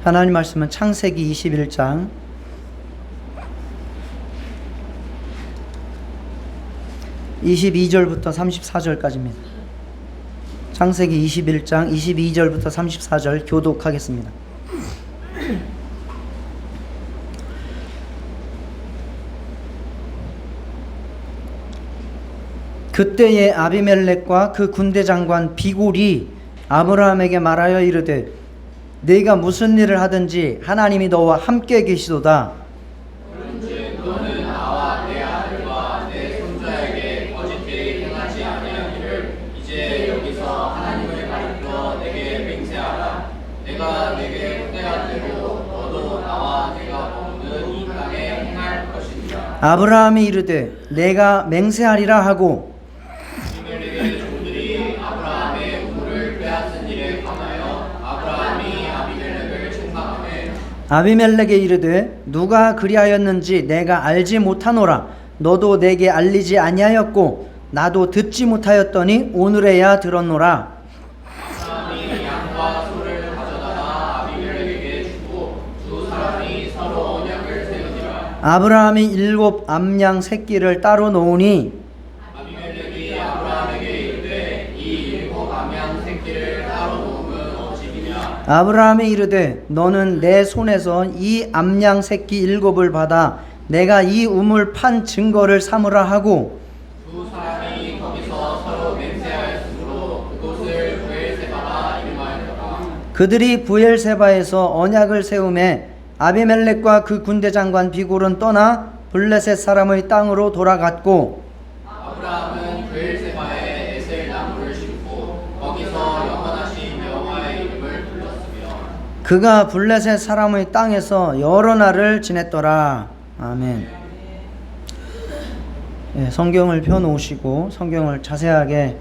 하나님 말씀은 창세기 21장 22절부터 34절까지입니다. 창세기 21장 22절부터 34절 교독하겠습니다. 그때에 아비멜렉과 그 군대 장관 비골이 아브라함에게 말하여 이르되 네가 무슨 일을 하든지 하나님이 너와 함께 계시도다. 그런즉 너는 나와 내 아들과 내 손자에게 거짓 일을 행하지 아니한 일을 이제 여기서 하나님을 가리켜 내게 맹세하라. 내가 내게 후대한 대로 너도 나와 내가 머무는 이 땅에 행할 것이니라. 아브라함이 이르되 내가 맹세하리라 하고 아비멜렉의 종들이 아브라함의 우물을 빼앗은 일에 관하여 아브라함이 아비멜렉을 책망하매 아비멜렉에 이르되 누가 그리하였는지 내가 알지 못하노라. 너도 내게 알리지 아니하였고 나도 듣지 못하였더니 오늘에야 들었노라. 아브라함이 양과 소를 가져다가 아비멜렉에게 주고 두 사람이 서로 언약을 세우니라. 아브라함이 7 암양 새끼를 따로 놓으니 아비멜렉이 아브라함에게 이르되 이 7 암양 새끼를 따로 놓으면 어찌미냐. 아브라함이 이르되 너는 내 손에서 이 암양 새끼 7을 받아 내가 이 우물 판 증거를 삼으라 하고 두 사람이 거기서 서로 맹세하였으므로 그곳을 브엘세바라 이름하였더라. 그들이 부엘세바에서 언약을 세우매 아비멜렉과 그 군대 장관 비골은 떠나 블레셋 사람의 땅으로 돌아갔고 아브라함은 브엘세바에 에셀 나무를 심고 거기서 영원하신 여호와의 이름을 불렀으며 그가 블레셋 사람의 땅에서 여러 날을 지냈더라. 아멘. 예, 성경을 펴놓으시고 성경을 자세하게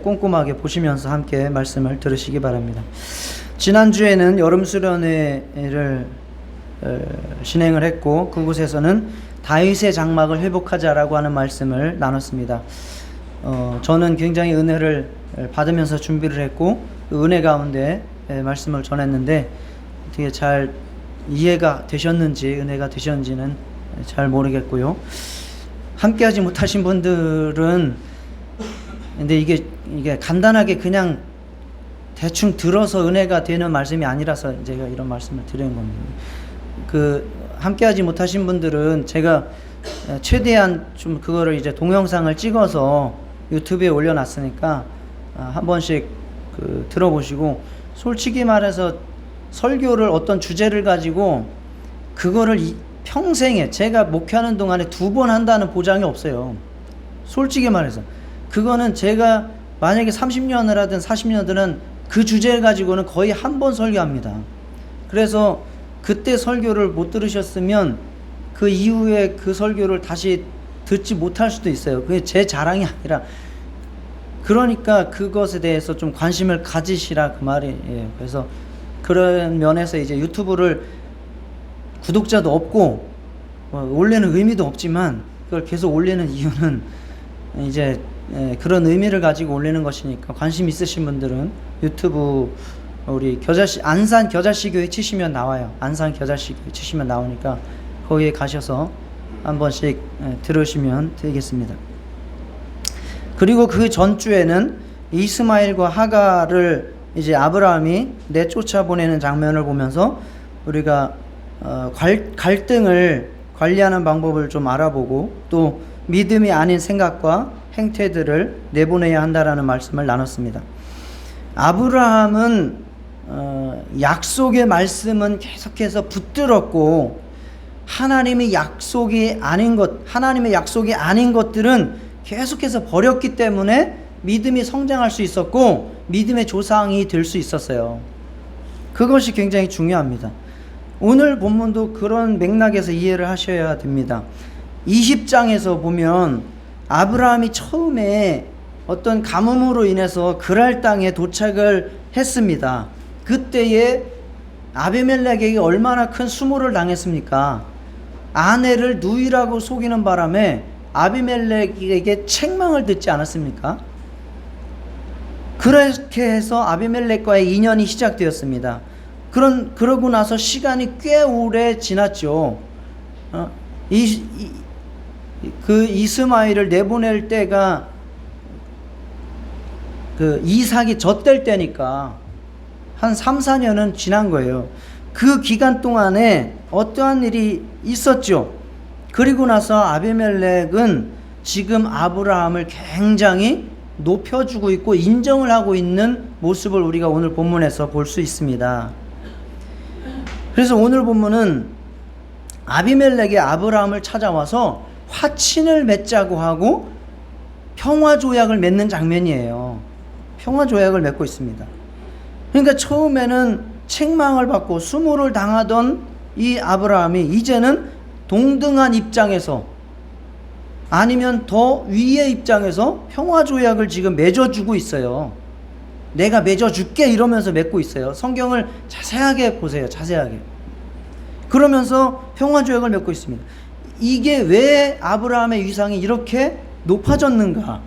꼼꼼하게 보시면서 함께 말씀을 들으시기 바랍니다. 지난주에는 여름 수련회를 진행을 했고 그곳에서는 다윗의 장막을 회복하자라고 하는 말씀을 나눴습니다. 저는 굉장히 은혜를 받으면서 준비를 했고 그 은혜 가운데 말씀을 전했는데 어떻게 잘 이해가 되셨는지 은혜가 되셨는지는 잘 모르겠고요. 함께하지 못하신 분들은 근데 이게 간단하게 그냥 대충 들어서 은혜가 되는 말씀이 아니라서 제가 이런 말씀을 드리는 겁니다. 그 함께하지 못하신 분들은 제가 최대한 좀 그거를 이제 동영상을 찍어서 유튜브에 올려놨으니까 한 번씩 들어보시고 솔직히 말해서 설교를 어떤 주제를 가지고 그거를 평생에 제가 목회하는 동안에 2번 한다는 보장이 없어요. 솔직히 말해서 그거는 제가 만약에 30년을 하든 40년들은 그 주제를 가지고는 거의 한 번 설교합니다. 그래서 그때 설교를 못 들으셨으면 그 이후에 그 설교를 다시 듣지 못할 수도 있어요. 그게 제 자랑이 아니라 그러니까 그것에 대해서 좀 관심을 가지시라 그 말이에요. 그래서 그런 면에서 이제 유튜브를 구독자도 없고 올리는 의미도 없지만 그걸 계속 올리는 이유는 이제 그런 의미를 가지고 올리는 것이니까 관심 있으신 분들은 유튜브 우리 안산 겨자씨 교회 치시면 나와요. 안산 겨자씨 교회 치시면 나오니까 거기에 가셔서 한 번씩 들으시면 되겠습니다. 그리고 그 전주에는 이스마엘과 하갈을 이제 아브라함이 내쫓아 보내는 장면을 보면서 우리가 갈등을 관리하는 방법을 좀 알아보고 또 믿음이 아닌 생각과 행태들을 내보내야 한다라는 말씀을 나눴습니다. 아브라함은 약속의 말씀은 계속해서 붙들었고 하나님의 약속이 아닌 것들은 계속해서 버렸기 때문에 믿음이 성장할 수 있었고 믿음의 조상이 될 수 있었어요. 그것이 굉장히 중요합니다. 오늘 본문도 그런 맥락에서 이해를 하셔야 됩니다. 20장에서 보면 아브라함이 처음에 어떤 가뭄으로 인해서 그랄 땅에 도착을 했습니다. 그때에 아비멜렉에게 얼마나 큰 수모를 당했습니까? 아내를 누이라고 속이는 바람에 아비멜렉에게 책망을 듣지 않았습니까? 그렇게 해서 아비멜렉과의 인연이 시작되었습니다. 그러고 나서 시간이 꽤 오래 지났죠. 그 이스마엘을 내보낼 때가 그 이삭이 젖될 때니까 한 3, 4년은 지난 거예요. 그 기간 동안에 어떠한 일이 있었죠. 그리고 나서 아비멜렉은 지금 아브라함을 굉장히 높여주고 있고 인정을 하고 있는 모습을 우리가 오늘 본문에서 볼 수 있습니다. 그래서 오늘 본문은 아비멜렉이 아브라함을 찾아와서 화친을 맺자고 하고 평화조약을 맺는 장면이에요. 평화조약을 맺고 있습니다. 그러니까 처음에는 책망을 받고 수모를 당하던 이 아브라함이 이제는 동등한 입장에서 아니면 더 위의 입장에서 평화조약을 지금 맺어주고 있어요. 내가 맺어줄게 이러면서 맺고 있어요. 성경을 자세하게 보세요. 자세하게. 그러면서 평화조약을 맺고 있습니다. 이게 왜 아브라함의 위상이 이렇게 높아졌는가?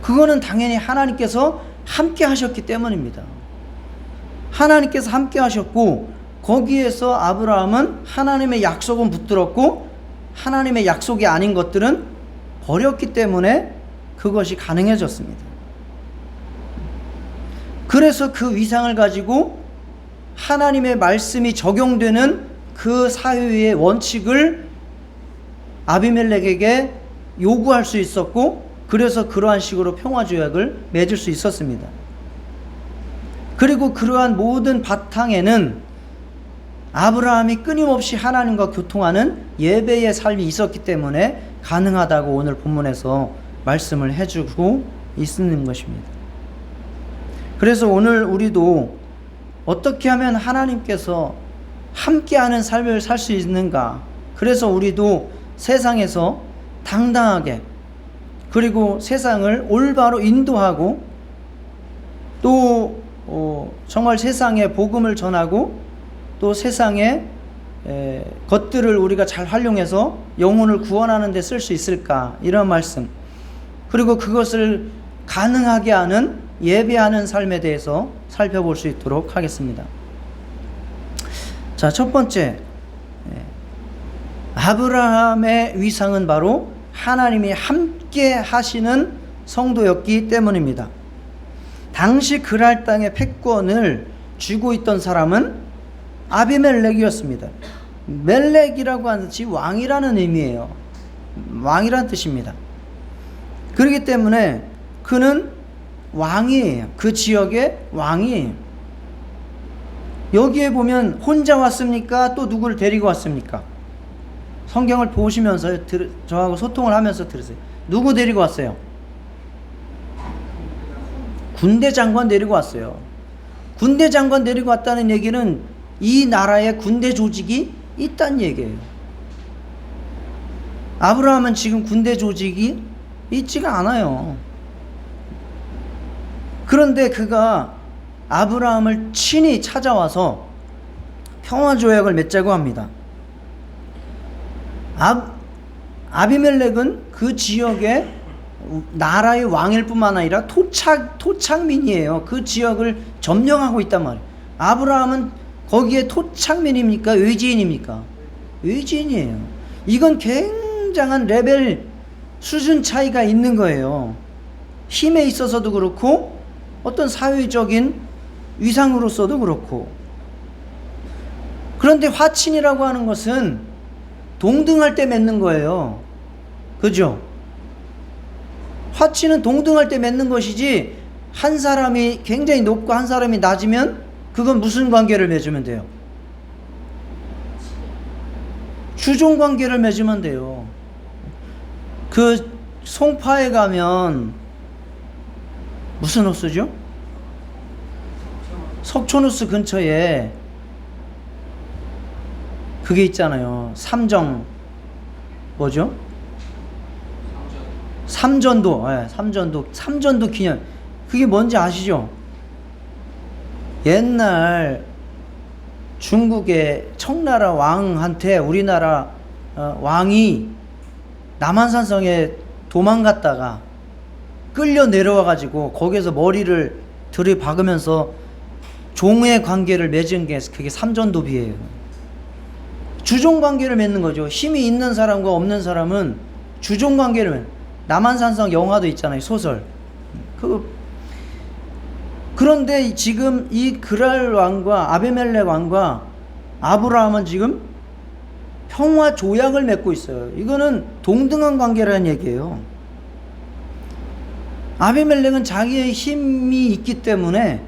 그거는 당연히 하나님께서 함께 하셨기 때문입니다. 하나님께서 함께 하셨고 거기에서 아브라함은 하나님의 약속은 붙들었고 하나님의 약속이 아닌 것들은 버렸기 때문에 그것이 가능해졌습니다. 그래서 그 위상을 가지고 하나님의 말씀이 적용되는 그 사회의 원칙을 아비멜렉에게 요구할 수 있었고 그래서 그러한 식으로 평화조약을 맺을 수 있었습니다. 그리고 그러한 모든 바탕에는 아브라함이 끊임없이 하나님과 교통하는 예배의 삶이 있었기 때문에 가능하다고 오늘 본문에서 말씀을 해주고 있는 것입니다. 그래서 오늘 우리도 어떻게 하면 하나님께서 함께하는 삶을 살 수 있는가? 그래서 우리도 세상에서 당당하게 그리고 세상을 올바로 인도하고 또 정말 세상에 복음을 전하고 또 세상의 것들을 우리가 잘 활용해서 영혼을 구원하는 데 쓸 수 있을까? 이런 말씀. 그리고 그것을 가능하게 하는 예배하는 삶에 대해서 살펴볼 수 있도록 하겠습니다. 자, 첫 번째, 아브라함의 위상은 바로 하나님이 함께 하시는 성도였기 때문입니다. 당시 그랄 땅의 패권을 쥐고 있던 사람은 아비멜렉이었습니다. 멜렉이라고 하는 것이 왕이라는 의미예요. 왕이란 뜻입니다. 그렇기 때문에 그는 왕이에요. 그 지역의 왕이에요. 여기에 보면 혼자 왔습니까? 또 누구를 데리고 왔습니까? 성경을 보시면서 저하고 소통을 하면서 들으세요. 누구 데리고 왔어요? 군대 장관 데리고 왔어요. 군대 장관 데리고 왔다는 얘기는 이 나라에 군대 조직이 있다는 얘기예요. 아브라함은 지금 군대 조직이 있지가 않아요. 그런데 그가 아브라함을 친히 찾아와서 평화조약을 맺자고 합니다. 아비멜렉은 그 지역의 나라의 왕일 뿐만 아니라 토착민이에요. 그 지역을 점령하고 있단 말이에요. 아브라함은 거기에 토착민입니까? 외지인입니까? 외지인이에요. 이건 굉장한 레벨 수준 차이가 있는 거예요. 힘에 있어서도 그렇고 어떤 사회적인 위상으로서도 그렇고. 그런데 화친이라고 하는 것은 동등할 때 맺는 거예요. 그죠? 화친은 동등할 때 맺는 것이지 한 사람이 굉장히 높고 한 사람이 낮으면 그건 무슨 관계를 맺으면 돼요? 주종 관계를 맺으면 돼요. 그 송파에 가면 무슨 호수죠? 석촌호수 근처에 그게 있잖아요. 뭐죠? 삼전도. 네, 삼전도 기념. 그게 뭔지 아시죠? 옛날 중국의 청나라 왕한테 우리나라 왕이 남한산성에 도망갔다가 끌려 내려와 가지고 거기에서 머리를 들이박으면서 종의 관계를 맺은 게 그게 삼전도비예요. 주종 관계를 맺는 거죠. 힘이 있는 사람과 없는 사람은 주종 관계를 맺는. 남한산성 영화도 있잖아요. 소설. 그런데 지금 이 그랄 왕과 아비멜렉 왕과 아브라함은 지금 평화 조약을 맺고 있어요. 이거는 동등한 관계라는 얘기예요. 아비멜렉은 자기의 힘이 있기 때문에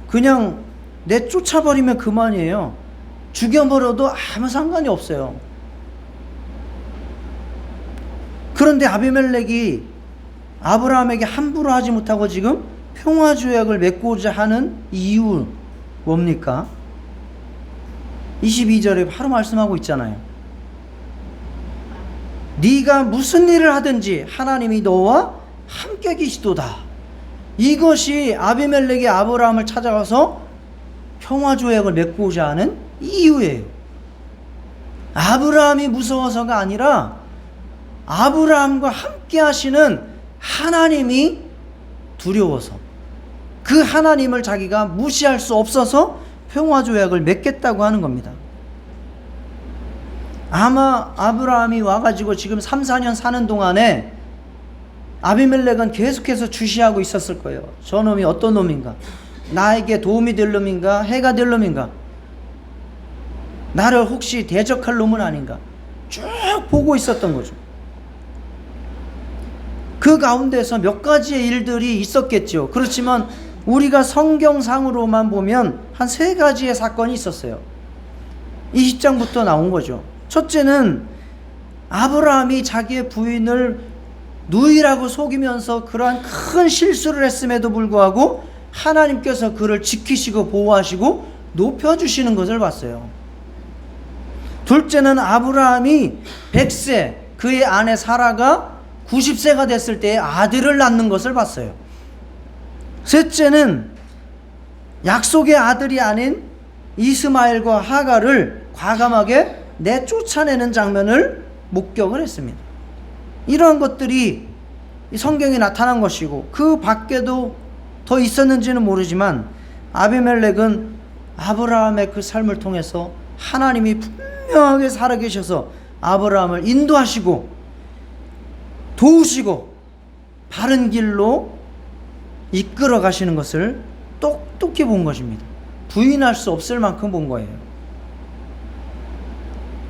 그냥 내쫓아버리면 그만이에요. 죽여버려도 아무 상관이 없어요. 그런데 아비멜렉이 아브라함에게 함부로 하지 못하고 지금 평화조약을 맺고자 하는 이유 뭡니까? 22절에 바로 말씀하고 있잖아요. 네가 무슨 일을 하든지 하나님이 너와 함께 계시도다. 이것이 아비멜렉이 아브라함을 찾아가서 평화조약을 맺고자 하는 이유예요. 아브라함이 무서워서가 아니라 아브라함과 함께 하시는 하나님이 두려워서, 그 하나님을 자기가 무시할 수 없어서 평화조약을 맺겠다고 하는 겁니다. 아마 아브라함이 와가지고 지금 3, 4년 사는 동안에 아비멜렉은 계속해서 주시하고 있었을 거예요. 저 놈이 어떤 놈인가? 나에게 도움이 될 놈인가? 해가 될 놈인가? 나를 혹시 대적할 놈은 아닌가? 쭉 보고 있었던 거죠. 그 가운데서 몇 가지의 일들이 있었겠죠. 그렇지만 우리가 성경상으로만 보면 한 3가지의 사건이 있었어요. 20장부터 나온 거죠. 첫째는 아브라함이 자기의 부인을 누이라고 속이면서 그러한 큰 실수를 했음에도 불구하고 하나님께서 그를 지키시고 보호하시고 높여주시는 것을 봤어요. 둘째는 아브라함이 100세, 그의 아내 사라가 90세가 됐을 때 아들을 낳는 것을 봤어요. 셋째는 약속의 아들이 아닌 이스마엘과 하갈을 과감하게 내쫓아내는 장면을 목격을 했습니다. 이러한 것들이 성경에 나타난 것이고, 그 밖에도 더 있었는지는 모르지만 아비멜렉은 아브라함의 그 삶을 통해서 하나님이 분명하게 살아계셔서 아브라함을 인도하시고 도우시고 바른 길로 이끌어 가시는 것을 똑똑히 본 것입니다. 부인할 수 없을 만큼 본 거예요.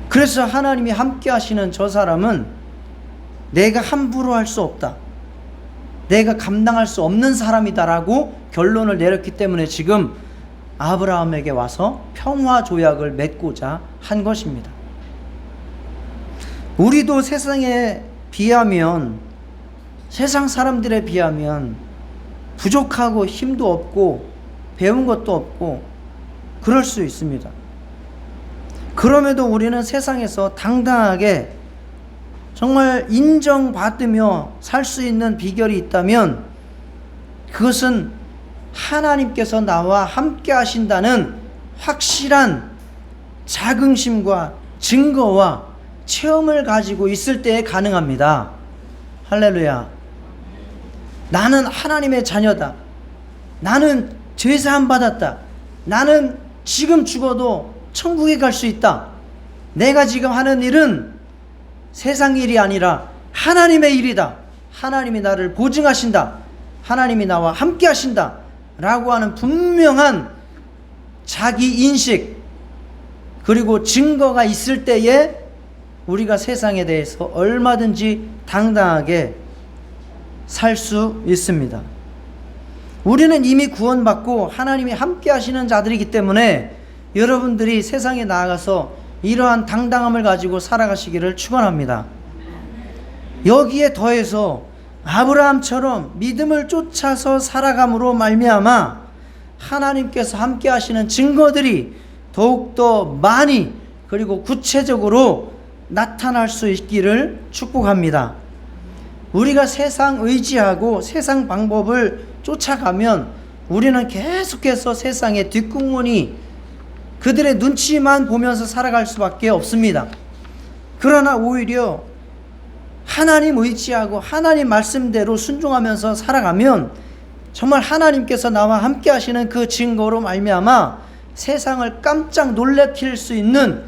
그래서 하나님이 함께 하시는 저 사람은 내가 함부로 할 수 없다, 내가 감당할 수 없는 사람이다라고 결론을 내렸기 때문에 지금 아브라함에게 와서 평화 조약을 맺고자 한 것입니다. 우리도 세상에 비하면, 세상 사람들에 비하면 부족하고 힘도 없고 배운 것도 없고 그럴 수 있습니다. 그럼에도 우리는 세상에서 당당하게 정말 인정받으며 살 수 있는 비결이 있다면 그것은 하나님께서 나와 함께 하신다는 확실한 자긍심과 증거와 체험을 가지고 있을 때에 가능합니다. 할렐루야. 나는 하나님의 자녀다. 나는 죄사함 받았다. 나는 지금 죽어도 천국에 갈 수 있다. 내가 지금 하는 일은 세상 일이 아니라 하나님의 일이다. 하나님이 나를 보증하신다. 하나님이 나와 함께 하신다. 라고 하는 분명한 자기 인식, 그리고 증거가 있을 때에 우리가 세상에 대해서 얼마든지 당당하게 살 수 있습니다. 우리는 이미 구원받고 하나님이 함께 하시는 자들이기 때문에 여러분들이 세상에 나아가서 이러한 당당함을 가지고 살아가시기를 축원합니다. 여기에 더해서 아브라함처럼 믿음을 쫓아서 살아감으로 말미암아 하나님께서 함께 하시는 증거들이 더욱더 많이 그리고 구체적으로 나타날 수 있기를 축복합니다. 우리가 세상 의지하고 세상 방법을 쫓아가면 우리는 계속해서 세상의 뒷국문이 그들의 눈치만 보면서 살아갈 수밖에 없습니다. 그러나 오히려 하나님 의지하고 하나님 말씀대로 순종하면서 살아가면 정말 하나님께서 나와 함께 하시는 그 증거로 말미암아 세상을 깜짝 놀래킬 수 있는,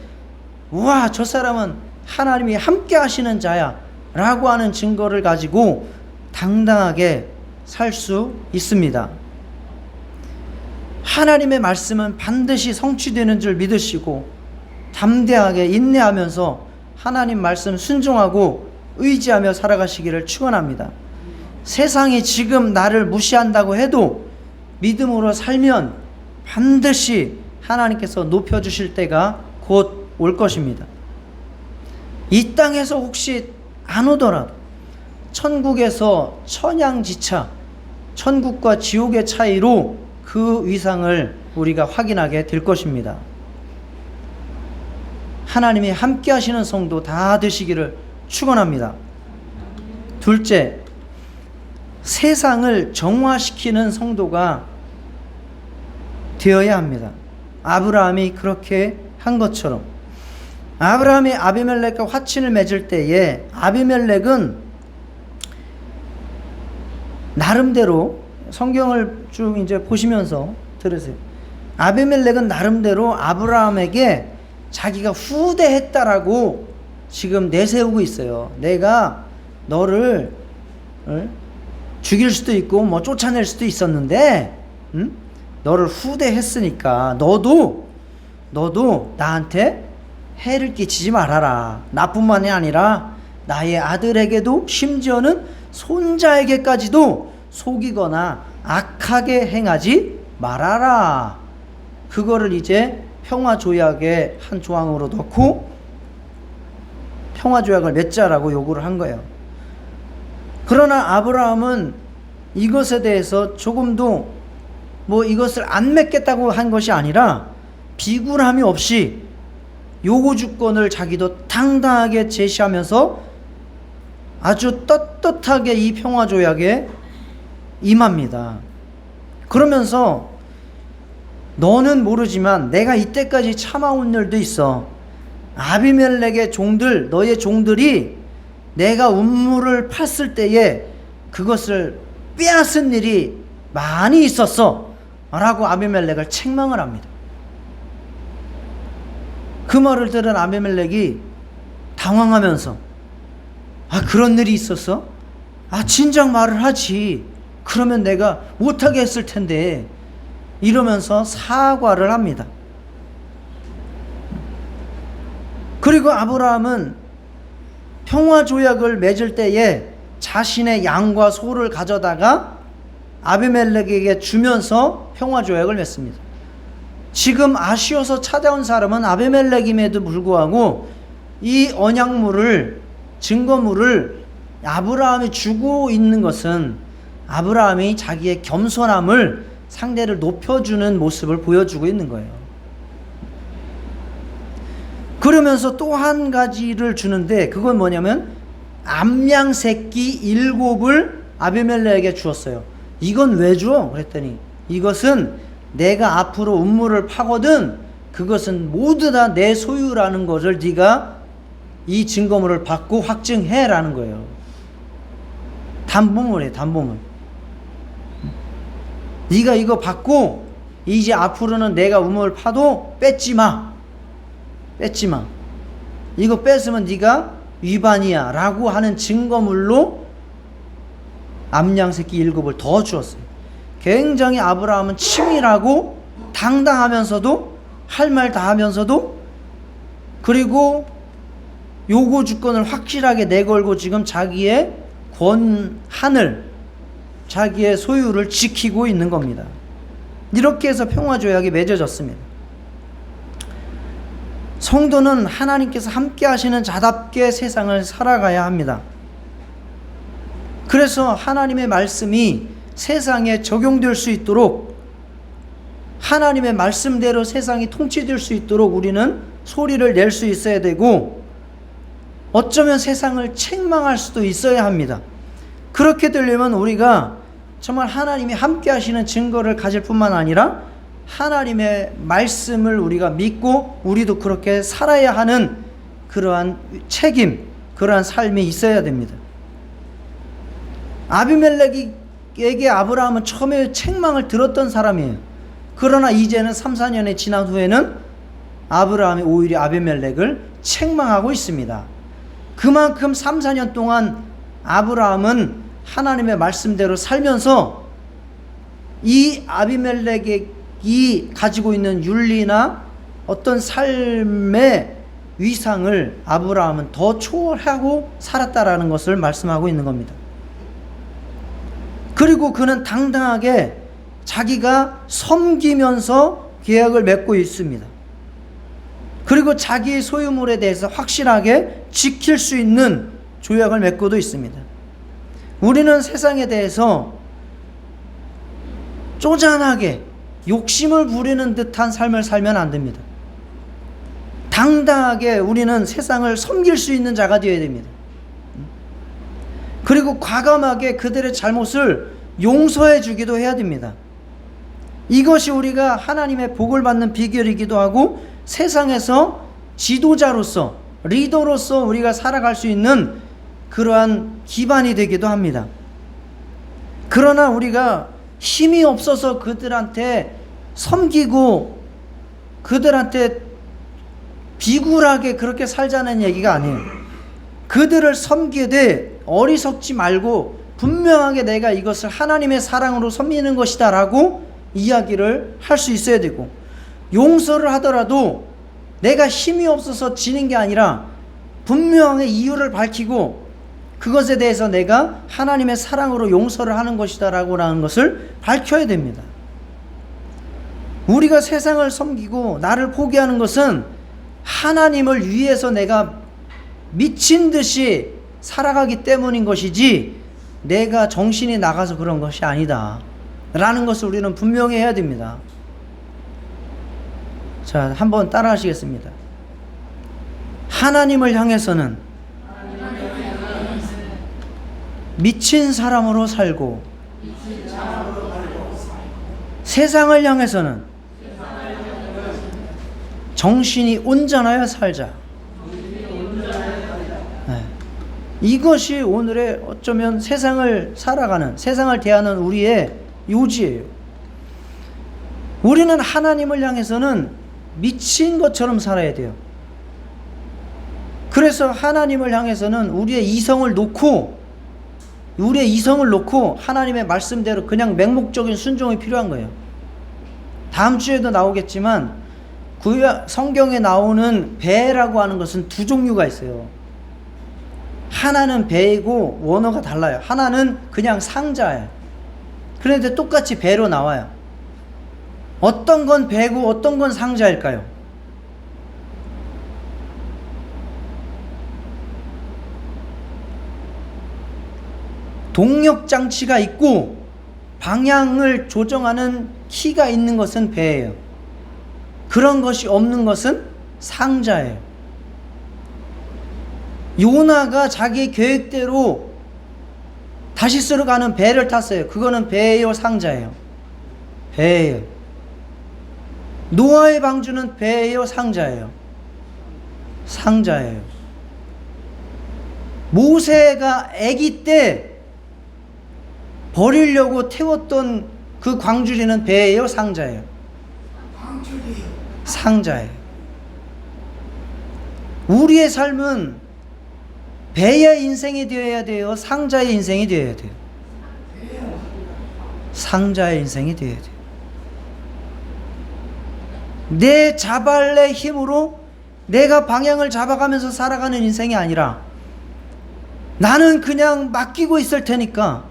우와, 저 사람은 하나님이 함께 하시는 자야 라고 하는 증거를 가지고 당당하게 살 수 있습니다. 하나님의 말씀은 반드시 성취되는 줄 믿으시고 담대하게 인내하면서 하나님 말씀 순종하고 의지하며 살아가시기를 축원합니다. 세상이 지금 나를 무시한다고 해도 믿음으로 살면 반드시 하나님께서 높여주실 때가 곧 올 것입니다. 이 땅에서 혹시 안 오더라도 천국에서 천양지차, 천국과 지옥의 차이로 그 위상을 우리가 확인하게 될 것입니다. 하나님이 함께 하시는 성도 다 되시기를 축원합니다. 둘째, 세상을 정화시키는 성도가 되어야 합니다. 아브라함이 그렇게 한 것처럼. 아브라함이 아비멜렉과 화친을 맺을 때에 아비멜렉은 나름대로, 성경을 쭉 이제 보시면서 들으세요. 아비멜렉은 나름대로 아브라함에게 자기가 후대했다라고 지금 내세우고 있어요. 내가 너를 죽일 수도 있고 뭐 쫓아낼 수도 있었는데, 너를 후대했으니까 너도 나한테 해를 끼치지 말아라. 나뿐만이 아니라 나의 아들에게도, 심지어는 손자에게까지도 속이거나 악하게 행하지 말아라. 그거를 이제 평화조약의 한 조항으로 넣고 평화조약을 맺자라고 요구를 한 거예요. 그러나 아브라함은 이것에 대해서 조금도 뭐 이것을 안 맺겠다고 한 것이 아니라 비굴함이 없이 요구 주권을 자기도 당당하게 제시하면서 아주 떳떳하게 이 평화조약에 임합니다. 그러면서 너는 모르지만 내가 이때까지 참아온 일도 있어. 아비멜렉의 종들, 너의 종들이 내가 음물을 팠을 때에 그것을 빼앗은 일이 많이 있었어 라고 아비멜렉을 책망을 합니다. 그 말을 들은 아비멜렉이 당황하면서, 아, 그런 일이 있었어? 아, 진작 말을 하지. 그러면 내가 못하게 했을 텐데, 이러면서 사과를 합니다. 그리고 아브라함은 평화조약을 맺을 때에 자신의 양과 소를 가져다가 아비멜렉에게 주면서 평화조약을 맺습니다. 지금 아쉬워서 찾아온 사람은 아비멜렉임에도 불구하고 이 언약물을, 증거물을 아브라함이 주고 있는 것은 아브라함이 자기의 겸손함을, 상대를 높여주는 모습을 보여주고 있는 거예요. 그러면서 또 한 가지를 주는데, 그건 뭐냐면 암양 새끼 7을 아비멜렉에게 주었어요. 이건 왜 줘? 그랬더니 이것은 내가 앞으로 음물을 파거든 그것은 모두 다 내 소유라는 것을 네가 이 증거물을 받고 확증해라는 거예요. 담보물이에요, 담보물. 네가 이거 받고 이제 앞으로는 내가 음물을 파도 뺏지 마. 이거 뺏으면 네가 위반이야 라고 하는 증거물로 암양 새끼 7을 더 주었어요. 굉장히 아브라함은 치밀하고 당당하면서도 할 말 다 하면서도, 그리고 요구 주권을 확실하게 내걸고 지금 자기의 권한을, 자기의 소유를 지키고 있는 겁니다. 이렇게 해서 평화조약이 맺어졌습니다. 성도는 하나님께서 함께 하시는 자답게 세상을 살아가야 합니다. 그래서 하나님의 말씀이 세상에 적용될 수 있도록, 하나님의 말씀대로 세상이 통치될 수 있도록 우리는 소리를 낼 수 있어야 되고, 어쩌면 세상을 책망할 수도 있어야 합니다. 그렇게 되려면 우리가 정말 하나님이 함께 하시는 증거를 가질 뿐만 아니라 하나님의 말씀을 우리가 믿고 우리도 그렇게 살아야 하는 그러한 책임, 그러한 삶이 있어야 됩니다. 아비멜렉에게 아브라함은 처음에 책망을 들었던 사람이에요. 그러나 이제는 3, 4년이 지난 후에는 아브라함이 오히려 아비멜렉을 책망하고 있습니다. 그만큼 3, 4년 동안 아브라함은 하나님의 말씀대로 살면서 이 아비멜렉이 가지고 있는 윤리나 어떤 삶의 위상을 아브라함은 더 초월하고 살았다라는 것을 말씀하고 있는 겁니다. 그리고 그는 당당하게 자기가 섬기면서 계약을 맺고 있습니다. 그리고 자기의 소유물에 대해서 확실하게 지킬 수 있는 조약을 맺고도 있습니다. 우리는 세상에 대해서 쪼잔하게 욕심을 부리는 듯한 삶을 살면 안 됩니다. 당당하게 우리는 세상을 섬길 수 있는 자가 되어야 됩니다. 그리고 과감하게 그들의 잘못을 용서해 주기도 해야 됩니다. 이것이 우리가 하나님의 복을 받는 비결이기도 하고 세상에서 지도자로서 리더로서 우리가 살아갈 수 있는 그러한 기반이 되기도 합니다. 그러나 우리가 힘이 없어서 그들한테 섬기고 그들한테 비굴하게 그렇게 살자는 얘기가 아니에요. 그들을 섬기되 어리석지 말고 분명하게 내가 이것을 하나님의 사랑으로 섬기는 것이다 라고 이야기를 할 수 있어야 되고, 용서를 하더라도 내가 힘이 없어서 지는 게 아니라 분명하게 이유를 밝히고 그것에 대해서 내가 하나님의 사랑으로 용서를 하는 것이다 라고 하는 것을 밝혀야 됩니다. 우리가 세상을 섬기고 나를 포기하는 것은 하나님을 위해서 내가 미친 듯이 살아가기 때문인 것이지 내가 정신이 나가서 그런 것이 아니다 라는 것을 우리는 분명히 해야 됩니다. 자, 한번 따라 하시겠습니다. 하나님을 향해서는 미친 사람으로 살고 세상을 향해서는 정신이 온전하여 살자. 네. 이것이 오늘의 어쩌면 세상을 살아가는, 세상을 대하는 우리의 요지예요. 우리는 하나님을 향해서는 미친 것처럼 살아야 돼요. 그래서 하나님을 향해서는 우리의 이성을 놓고 하나님의 말씀대로 그냥 맹목적인 순종이 필요한 거예요. 다음 주에도 나오겠지만 성경에 나오는 배라고 하는 것은 두 종류가 있어요. 하나는 배이고 원어가 달라요. 하나는 그냥 상자예요. 그런데 똑같이 배로 나와요. 어떤 건 배고 어떤 건 상자일까요? 동력 장치가 있고 방향을 조정하는 키가 있는 것은 배예요. 그런 것이 없는 것은 상자예요. 요나가 자기 계획대로 다시스로 가는 배를 탔어요. 그거는 배예요, 상자예요? 배예요. 노아의 방주는 배예요, 상자예요? 상자예요. 모세가 아기 때 버리려고 태웠던 그 광주리는 배예요, 상자예요? 상자예요. 우리의 삶은 배의 인생이 되어야 돼요, 상자의 인생이 되어야 돼요? 상자의 인생이 되어야 돼요. 내 자발의 힘으로 내가 방향을 잡아가면서 살아가는 인생이 아니라 나는 그냥 맡기고 있을 테니까,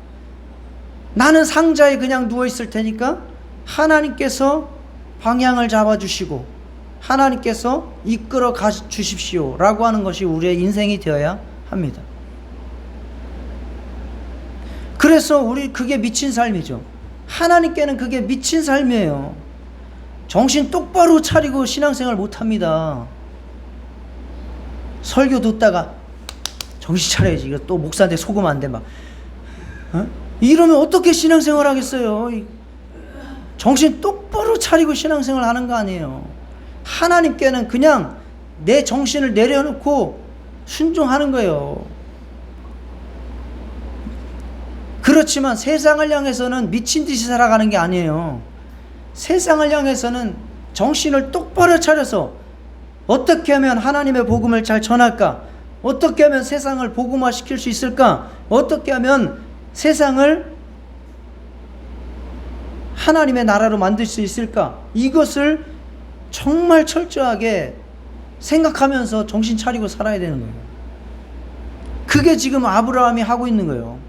나는 상자에 그냥 누워 있을 테니까 하나님께서 방향을 잡아주시고 하나님께서 이끌어 가 주십시오 라고 하는 것이 우리의 인생이 되어야 합니다. 그래서 그게 미친 삶이죠. 하나님께는 그게 미친 삶이에요. 정신 똑바로 차리고 신앙생활 못합니다. 설교 듣다가 정신 차려야지, 이거 또 목사한테 속으면 안 돼 막, 이러면 어떻게 신앙생활 하겠어요? 정신 똑바로 차리고 신앙생활 하는 거 아니에요. 하나님께는 그냥 내 정신을 내려놓고 순종하는 거예요. 그렇지만 세상을 향해서는 미친 듯이 살아가는 게 아니에요. 세상을 향해서는 정신을 똑바로 차려서 어떻게 하면 하나님의 복음을 잘 전할까? 어떻게 하면 세상을 복음화시킬 수 있을까? 어떻게 하면 세상을 하나님의 나라로 만들 수 있을까? 이것을 정말 철저하게 생각하면서 정신 차리고 살아야 되는 거예요. 그게 지금 아브라함이 하고 있는 거예요.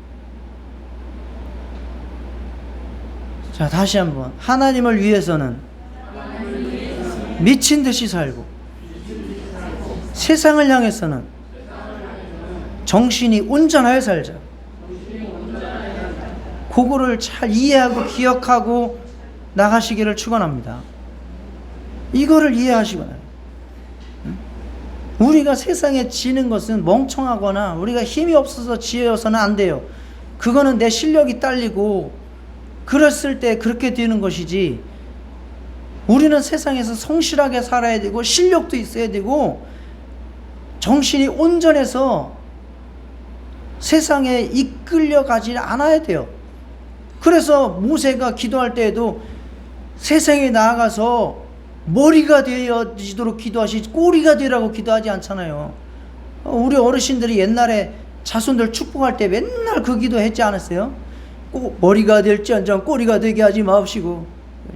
자, 다시 한번. 하나님을 위해서는 미친 듯이 살고, 세상을 향해서는 정신이 온전하여 살자. 그거를 잘 이해하고 기억하고 나가시기를 축원합니다. 이거를 이해하시고 나요. 우리가 세상에 지는 것은 멍청하거나 우리가 힘이 없어서 지어서는 안 돼요. 그거는 내 실력이 딸리고 그랬을 때 그렇게 되는 것이지, 우리는 세상에서 성실하게 살아야 되고 실력도 있어야 되고 정신이 온전해서 세상에 이끌려가지 않아야 돼요. 그래서 모세가 기도할 때에도 세상에 나아가서 머리가 되어지도록 기도하시지 꼬리가 되라고 기도하지 않잖아요. 우리 어르신들이 옛날에 자손들 축복할 때 맨날 그 기도 했지 않았어요? 꼭 머리가 될지언정 꼬리가 되게 하지 마옵시고,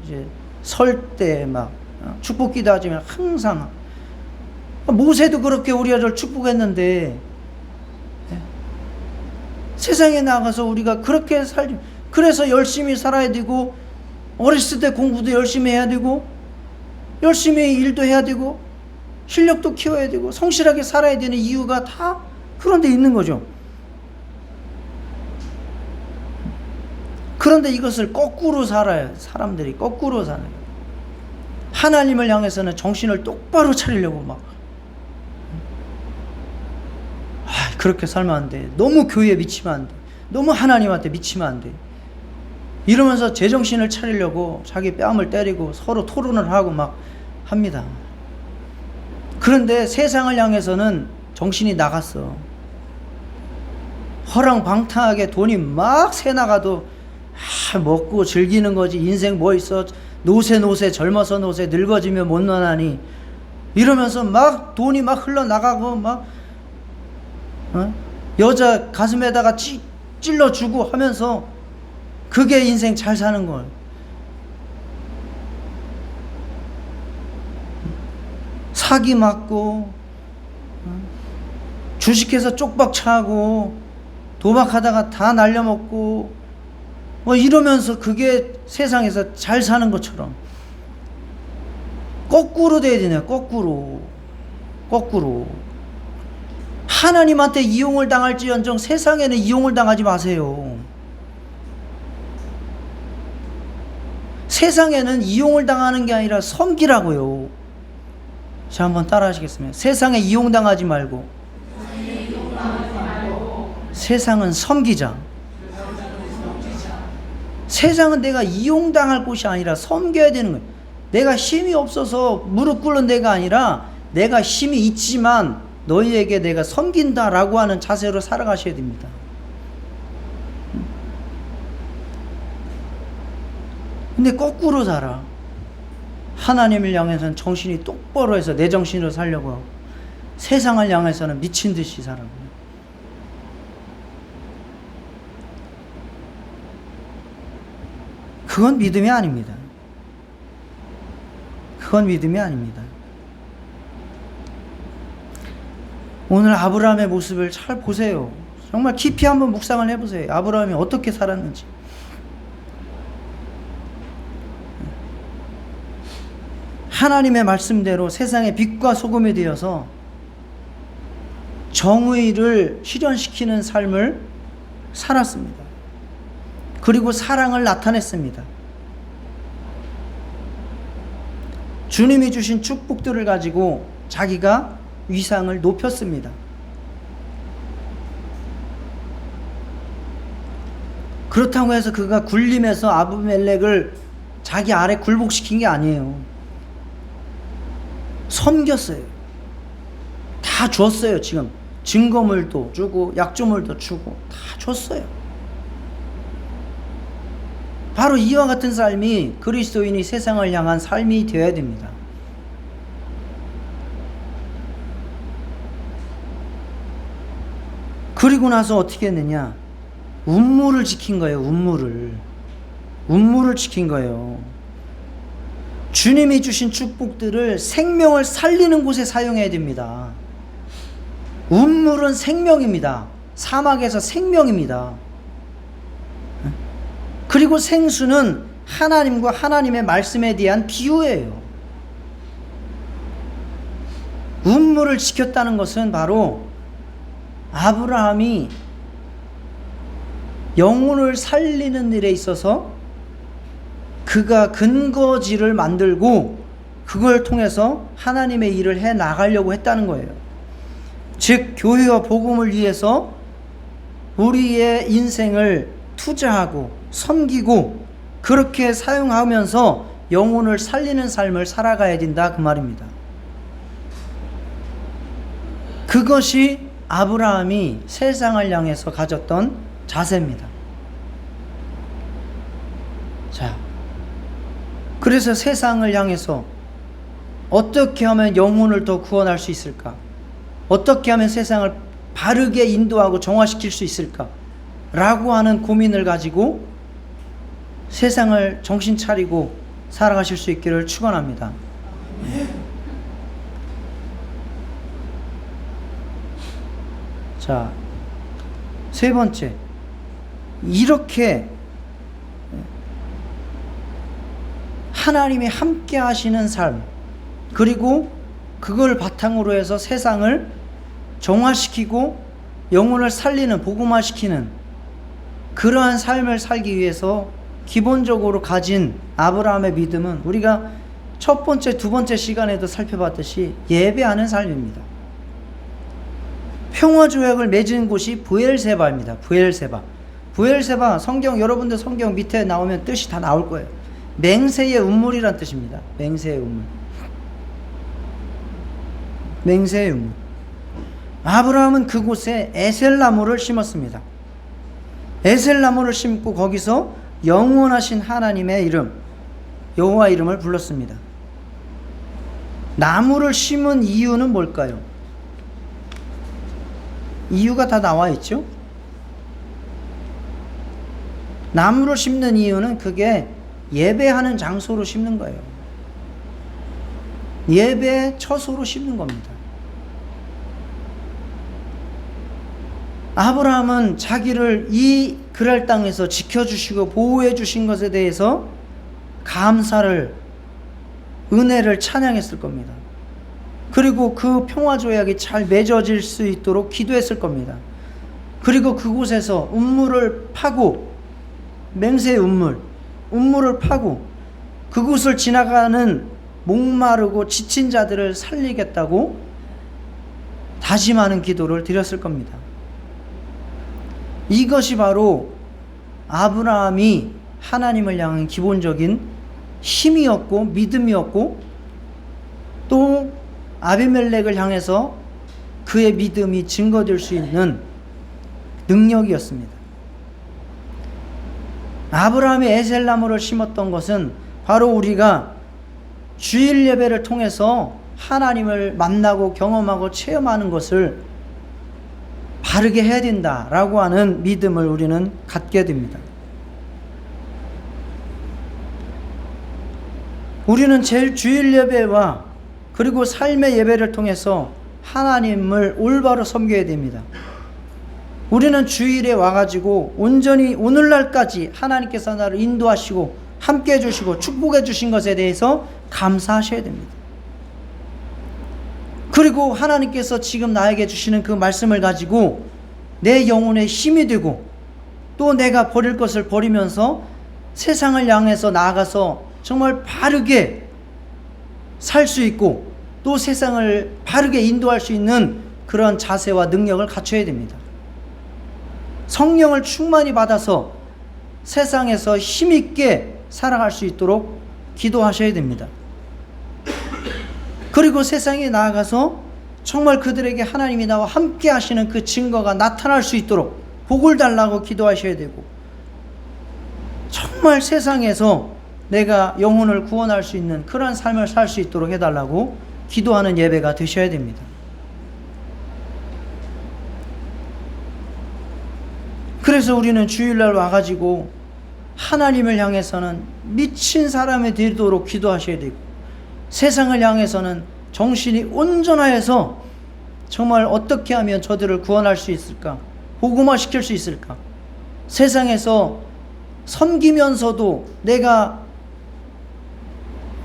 이제 설 때 막 축복 기도하지만 항상 모세도 그렇게 우리 아들 축복했는데, 세상에 나가서 우리가 그렇게 그래서 열심히 살아야 되고, 어렸을 때 공부도 열심히 해야 되고, 열심히 일도 해야 되고, 실력도 키워야 되고, 성실하게 살아야 되는 이유가 다 그런 데 있는 거죠. 그런데 이것을 거꾸로 살아요. 사람들이 거꾸로 살아요. 하나님을 향해서는 정신을 똑바로 차리려고 막 그렇게 살면 안 돼. 너무 교회에 미치면 안 돼. 너무 하나님한테 미치면 안 돼. 이러면서 제정신을 차리려고 자기 뺨을 때리고 서로 토론을 하고 막 합니다. 그런데 세상을 향해서는 정신이 나갔어. 허랑방탕하게 돈이 막 새나가도 먹고 즐기는 거지. 인생 뭐 있어. 노세 젊어서 노세, 늙어지면 못 나나니, 이러면서 막 돈이 막 흘러나가고 막 여자 가슴에다가 찔러주고 하면서 그게 인생 잘 사는 걸. 사기 맞고 주식해서 쪽박 차고 도박하다가 다 날려먹고 뭐 이러면서 그게 세상에서 잘 사는 것처럼 거꾸로 돼야 되냐. 거꾸로 하나님한테 이용을 당할지언정 세상에는 이용을 당하지 마세요. 세상에는 이용을 당하는 게 아니라 섬기라고요. 자, 한번 따라 하시겠습니다. 세상에 이용당하지 말고 세상은 섬기자. 세상은 내가 이용당할 곳이 아니라 섬겨야 되는 거예요. 내가 힘이 없어서 무릎 꿇는 데가 아니라 내가 힘이 있지만 너희에게 내가 섬긴다라고 하는 자세로 살아가셔야 됩니다. 근데 거꾸로 살아. 하나님을 향해서는 정신이 똑바로 해서 내 정신으로 살려고 하고, 세상을 향해서는 미친 듯이 살아요. 그건 믿음이 아닙니다. 그건 믿음이 아닙니다. 오늘 아브라함의 모습을 잘 보세요. 정말 깊이 한번 묵상을 해보세요. 아브라함이 어떻게 살았는지. 하나님의 말씀대로 세상의 빛과 소금이 되어서 정의를 실현시키는 삶을 살았습니다. 그리고 사랑을 나타냈습니다. 주님이 주신 축복들을 가지고 자기가 위상을 높였습니다. 그렇다고 해서 그가 굴림해서 아비멜렉을 자기 아래 굴복시킨 게 아니에요. 섬겼어요. 다 줬어요. 지금 증거물도 주고 약조물도 주고 다 줬어요. 바로 이와 같은 삶이 그리스도인이 세상을 향한 삶이 되어야 됩니다. 그리고 나서 어떻게 했느냐? 운물을 지킨 거예요. 운물을 지킨 거예요. 주님이 주신 축복들을 생명을 살리는 곳에 사용해야 됩니다. 운물은 생명입니다. 사막에서 생명입니다. 그리고 생수는 하나님과 하나님의 말씀에 대한 비유예요. 운물을 지켰다는 것은 바로 아브라함이 영혼을 살리는 일에 있어서 그가 근거지를 만들고 그걸 통해서 하나님의 일을 해 나가려고 했다는 거예요. 즉 교회와 복음을 위해서 우리의 인생을 투자하고 섬기고 그렇게 사용하면서 영혼을 살리는 삶을 살아가야 된다 그 말입니다. 그것이 아브라함이 세상을 향해서 가졌던 자세입니다. 자, 그래서 세상을 향해서 어떻게 하면 영혼을 더 구원할 수 있을까? 어떻게 하면 세상을 바르게 인도하고 정화시킬 수 있을까? 라고 하는 고민을 가지고 세상을 정신 차리고 살아가실 수 있기를 축원합니다. 자, 세 번째, 이렇게 하나님이 함께 하시는 삶, 그리고 그걸 바탕으로 해서 세상을 정화시키고 영혼을 살리는, 복음화시키는 그러한 삶을 살기 위해서 기본적으로 가진 아브라함의 믿음은 우리가 첫 번째, 두 번째 시간에도 살펴봤듯이 예배하는 삶입니다. 평화조약을 맺은 곳이 브엘세바입니다. 브엘세바 성경, 여러분들 성경 밑에 나오면 뜻이 다 나올 거예요. 맹세의 운물이란 뜻입니다. 맹세의 운물. 아브라함은 그곳에 에셀나무를 심었습니다. 에셀나무를 심고 거기서 영원하신 하나님의 이름, 여호와 이름을 불렀습니다. 나무를 심은 이유는 뭘까요? 이유가 다 나와 있죠? 나무를 심는 이유는 그게 예배하는 장소로 심는 거예요. 예배의 처소로 심는 겁니다. 아브라함은 자기를 이 그랄 땅에서 지켜주시고 보호해 주신 것에 대해서 감사를, 은혜를 찬양했을 겁니다. 그리고 그 평화조약이 잘 맺어질 수 있도록 기도했을 겁니다. 그리고 그곳에서 운물을 파고, 맹세의 운물을 파고 그곳을 지나가는 목마르고 지친 자들을 살리겠다고 다짐하는 기도를 드렸을 겁니다. 이것이 바로 아브라함이 하나님을 향한 기본적인 힘이었고 믿음이었고, 또 아비멜렉을 향해서 그의 믿음이 증거될 수 있는 능력이었습니다. 아브라함이 에셀나무를 심었던 것은 바로 우리가 주일 예배를 통해서 하나님을 만나고 경험하고 체험하는 것을 바르게 해야 된다라고 하는 믿음을 우리는 갖게 됩니다. 우리는 제일 주일 예배와 그리고 삶의 예배를 통해서 하나님을 올바로 섬겨야 됩니다. 우리는 주일에 와가지고 온전히 오늘날까지 하나님께서 나를 인도하시고 함께 해주시고 축복해 주신 것에 대해서 감사하셔야 됩니다. 그리고 하나님께서 지금 나에게 주시는 그 말씀을 가지고 내 영혼의 힘이 되고, 또 내가 버릴 것을 버리면서 세상을 향해서 나아가서 정말 바르게 살 수 있고, 또 세상을 바르게 인도할 수 있는 그런 자세와 능력을 갖춰야 됩니다. 성령을 충만히 받아서 세상에서 힘있게 살아갈 수 있도록 기도하셔야 됩니다. 그리고 세상에 나아가서 정말 그들에게 하나님이 나와 함께 하시는 그 증거가 나타날 수 있도록 복을 달라고 기도하셔야 되고, 정말 정말 세상에서 내가 영혼을 구원할 수 있는 그런 삶을 살 수 있도록 해달라고 기도하는 예배가 되셔야 됩니다. 그래서 우리는 주일날 와가지고 하나님을 향해서는 미친 사람이 되도록 기도하셔야 되고, 세상을 향해서는 정신이 온전하여서 정말 어떻게 하면 저들을 구원할 수 있을까, 복음화 시킬 수 있을까, 세상에서 섬기면서도 내가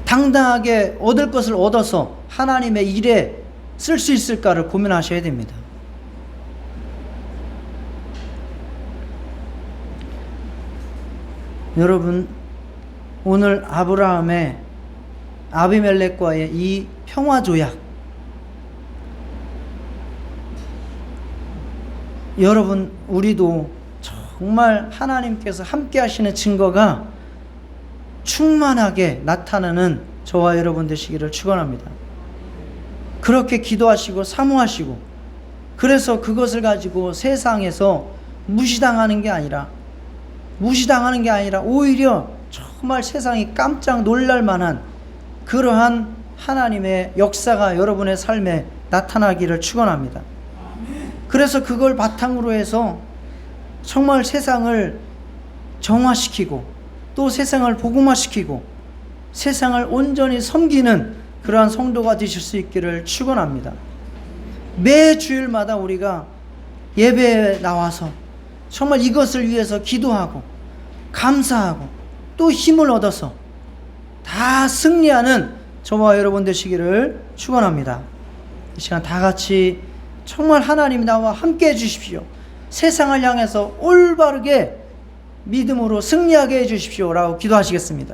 당당하게 얻을 것을 얻어서 하나님의 일에 쓸 수 있을까를 고민하셔야 됩니다. 여러분, 오늘 아브라함의 아비멜렉과의 이 평화조약, 여러분 우리도 정말 하나님께서 함께 하시는 증거가 충만하게 나타나는 저와 여러분 되시기를 축원합니다. 그렇게 기도하시고 사모하시고, 그래서 그것을 가지고 세상에서 무시당하는 게 아니라 오히려 정말 세상이 깜짝 놀랄 만한 그러한 하나님의 역사가 여러분의 삶에 나타나기를 축원합니다. 그래서 그걸 바탕으로 해서 정말 세상을 정화시키고 또 세상을 복음화시키고 세상을 온전히 섬기는 그러한 성도가 되실 수 있기를 축원합니다. 매 주일마다 우리가 예배에 나와서 정말 이것을 위해서 기도하고 감사하고 또 힘을 얻어서 다 승리하는 저와 여러분 되시기를 축원합니다. 이 시간 다 같이 정말 하나님 나와 함께 해주십시오. 세상을 향해서 올바르게 믿음으로 승리하게 해주십시오 라고 기도하시겠습니다.